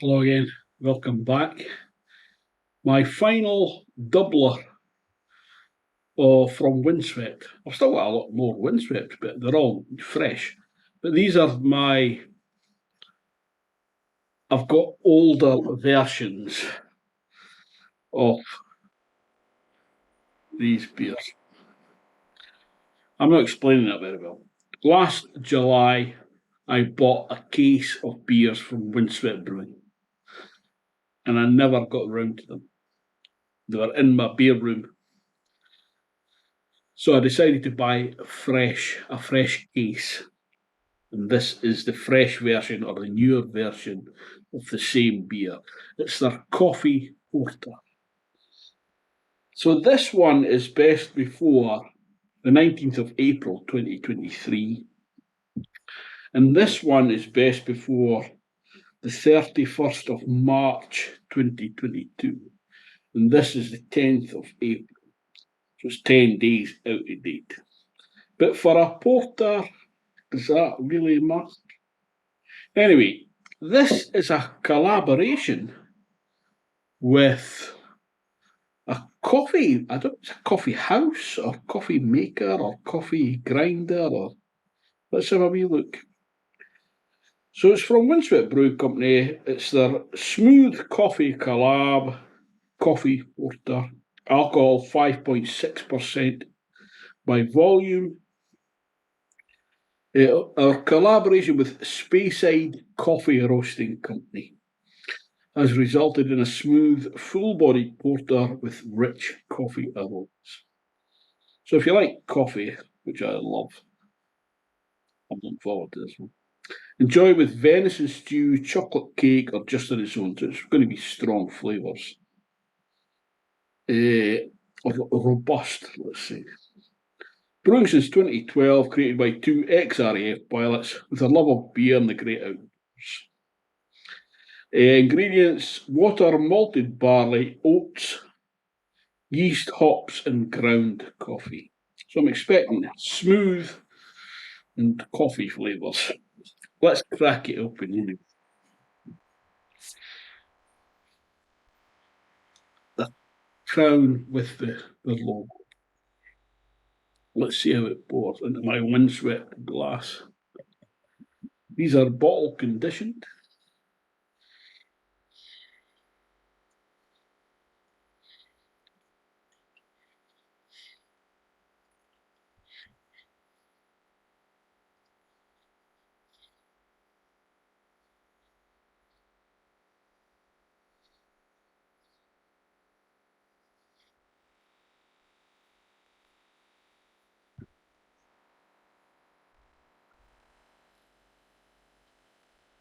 Hello again, welcome back. My final doubler from Windswept. I've still got a lot more Windswept, but they're all fresh. But these are I've got older versions of these beers. I'm not explaining that very well. Last July, I bought a case of beers from Windswept Brewing, and I never got around to them. They were in my beer room. So I decided to buy a fresh case. And this is the fresh version or the newer version of the same beer. It's their coffee porter. So this one is best before the 19th of April 2023. And this one is best before the 31st of March 2022. And this is the 10th of April. So it's 10 days out of date. But for a porter, does that really matter? Anyway, this is a collaboration with a coffee, I don't know, it's a coffee house or coffee maker or coffee grinder or let's have a wee look. So it's from Windswept Brewing Company. It's their smooth coffee collab coffee porter. Alcohol 5.6% by volume. Our collaboration with Speyside Coffee Roasting Co has resulted in a smooth, full-bodied porter with rich coffee aromas. So if you like coffee, which I love, I'm looking forward to this one. Enjoy with venison stew, chocolate cake, or just on its own. So it's going to be strong flavours. Robust, let's say. Brewing since 2012, created by two ex-RAF pilots with a love of beer and the great outdoors. Ingredients: water, malted barley, oats, yeast, hops, and ground coffee. So I'm expecting smooth and coffee flavours. Let's crack it open anyway. The crown with the logo. Let's see how it pours into my windswept glass. These are bottle conditioned.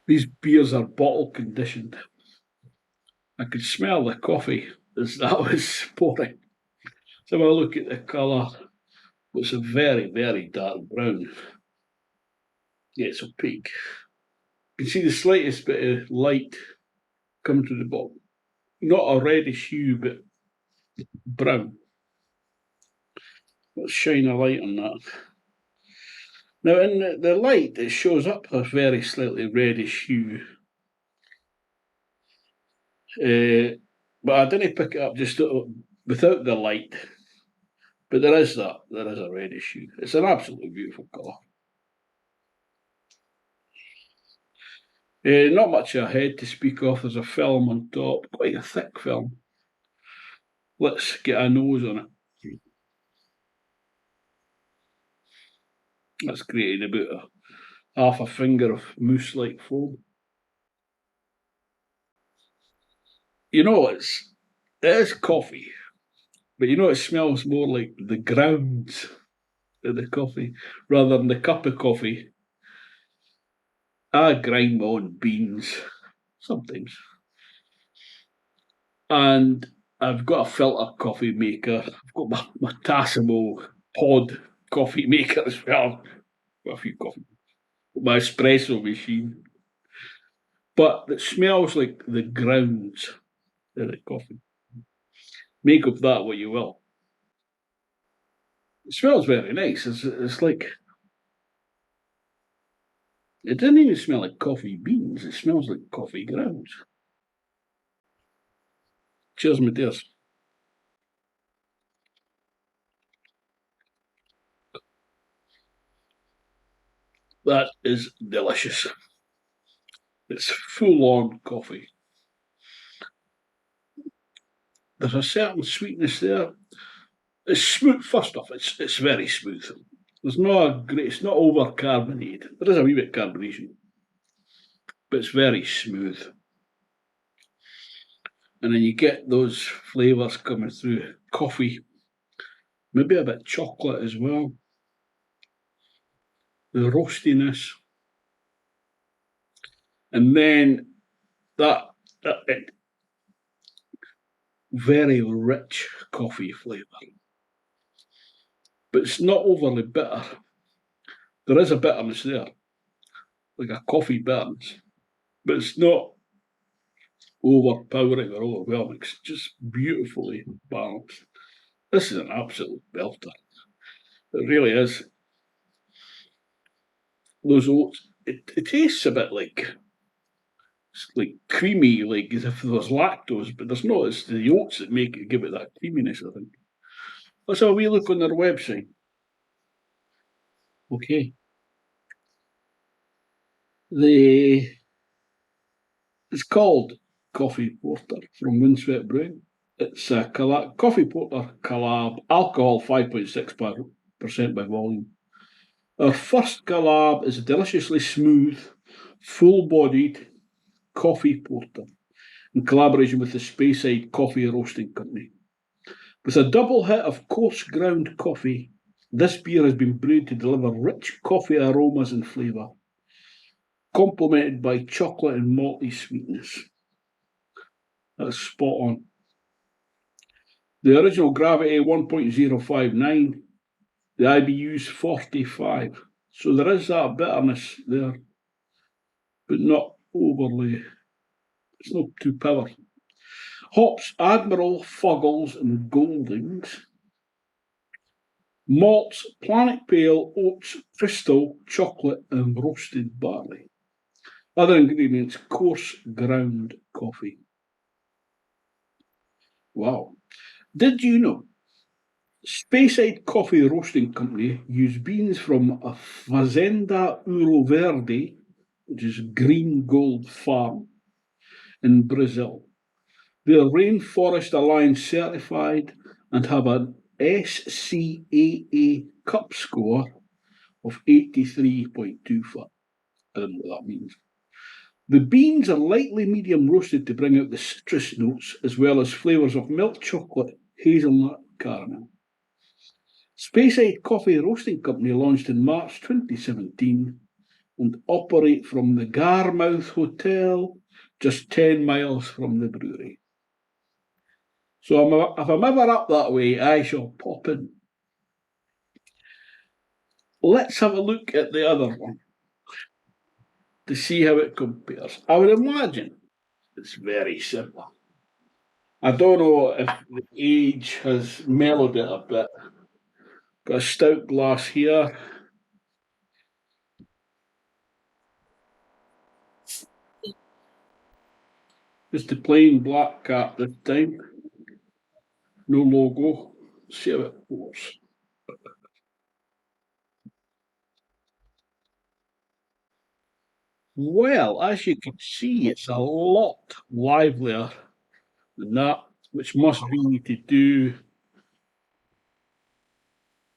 These beers are bottle conditioned. I could smell the coffee as that was pouring. So have a look at the colour. It's a very, very dark brown. Yeah, it's opaque. You can see the slightest bit of light coming to the bottom. Not a reddish hue, but brown. Let's shine a light on that. Now, in the light, it shows up a very slightly reddish hue. But I didn't pick it up just without the light. But there is a reddish hue. It's an absolutely beautiful colour. Not much ahead to speak of. There's a film on top, quite a thick film. Let's get a nose on it. That's created about half a finger of mousse-like foam. You know, it is coffee, but you know it smells more like the grounds of the coffee rather than the cup of coffee. I grind my own beans sometimes, and I've got a filter coffee maker. I've got my Tassimo pod coffee maker as well. Got a few coffee. My espresso machine, but it smells like the grounds of the coffee. Make of that what you will. It smells very nice. It's like it doesn't even smell like coffee beans. It smells like coffee grounds. Cheers, my dears. That is delicious. It's full-on coffee. There's a certain sweetness there. It's smooth. First off, it's very smooth. There's not a great. It's not over carbonated. There is a wee bit of carbonation, but it's very smooth. And then you get those flavours coming through. Coffee, maybe a bit of chocolate as well. The roastiness, and then that very rich coffee flavour. But it's not overly bitter. There is a bitterness there, like a coffee bitterness, but it's not overpowering or overwhelming. It's just beautifully balanced. This is an absolute belter. It really is. Those oats, it tastes a bit like it's like creamy, like as if there was lactose, but there's not. It's the oats that make it give it that creaminess, I think. Let's have a wee look on their website. Okay. It's called Coffee Porter from Windswept Brewing. It's a coffee porter collab, alcohol 5.6% by volume. Our first collab is a deliciously smooth, full-bodied coffee porter in collaboration with the Speyside Coffee Roasting Co. With a double hit of coarse ground coffee, this beer has been brewed to deliver rich coffee aromas and flavour, complemented by chocolate and malty sweetness. That's spot on. The original gravity 1.059, the IBU's 45. So there is that bitterness there, but not overly, it's not too powerful. Hops, Admiral, Fuggles, and Goldings. Malts, Planet Pale, Oats, Crystal, Chocolate, and Roasted Barley. Other ingredients, coarse ground coffee. Wow. Did you know Speyside Coffee Roasting Company use beans from a Fazenda Ouro Verde, which is green gold farm in Brazil? They're Rainforest Alliance certified and have an SCAA cup score of 83.25. I don't know what that means. The beans are lightly medium roasted to bring out the citrus notes as well as flavours of milk chocolate, hazelnut, caramel. Speyside Coffee Roasting Company launched in March 2017 and operate from the Garmouth Hotel, just 10 miles from the brewery. So if I'm ever up that way, I shall pop in. Let's have a look at the other one to see how it compares. I would imagine it's very similar. I don't know if the age has mellowed it a bit. Got a stout glass here. Just the plain black cap this time. No logo. See how it pours. Well, as you can see, it's a lot livelier than that, which must be to do,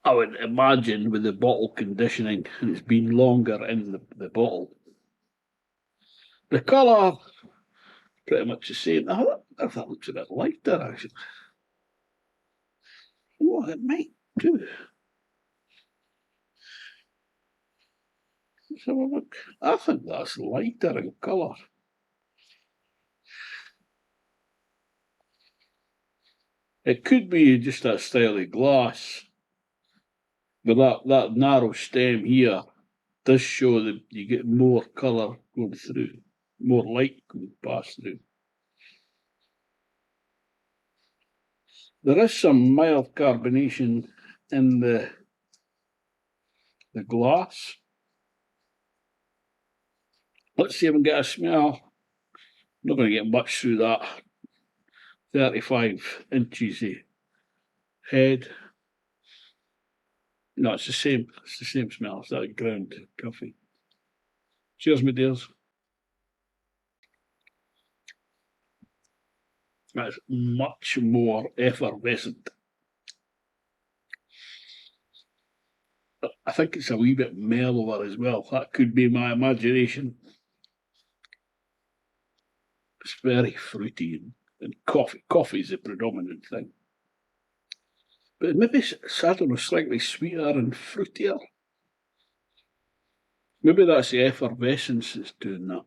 I would imagine, with the bottle conditioning, and it's been longer in the bottle. The colour, pretty much the same. That looks a bit lighter, actually. What it might do. Let's have a look. I think that's lighter in colour. It could be just that style of glass, but that narrow stem here does show that you get more colour going through, more light going past through. There is some mild carbonation in the glass. Let's see if we can get a smell. I'm not going to get much through that. I 35 inches of head. No, it's the same. It's the same smell. It's that ground coffee. Cheers, my dears. That's much more effervescent. I think it's a wee bit mellower as well. That could be my imagination. It's very fruity and coffee. Coffee is the predominant thing. But maybe I don't know, slightly sweeter and fruitier. Maybe that's the effervescence that's doing that.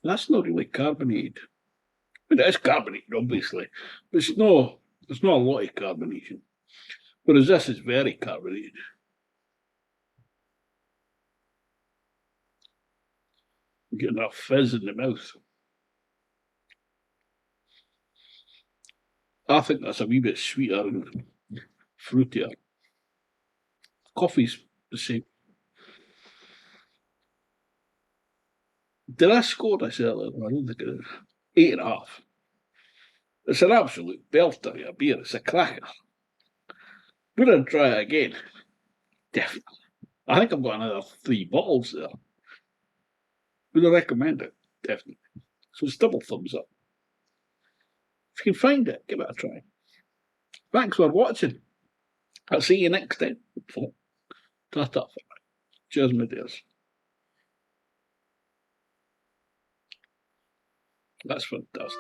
That's not really carbonated. I mean, it is carbonated, obviously, but there's not a lot of carbonation. Whereas this is very carbonated. You get enough fizz in the mouth. I think that's a wee bit sweeter and fruitier. Coffee's the same. Did I score this earlier? I don't think it is. 8.5. It's an absolute belter of a beer. It's a cracker. Would I try it again? Definitely. I think I've got another 3 bottles there. Would I recommend it? Definitely. So it's double thumbs up. If you can find it, give it a try. Thanks for watching. I'll see you next time. Ta-ta. Cheers, my dears. That's fantastic.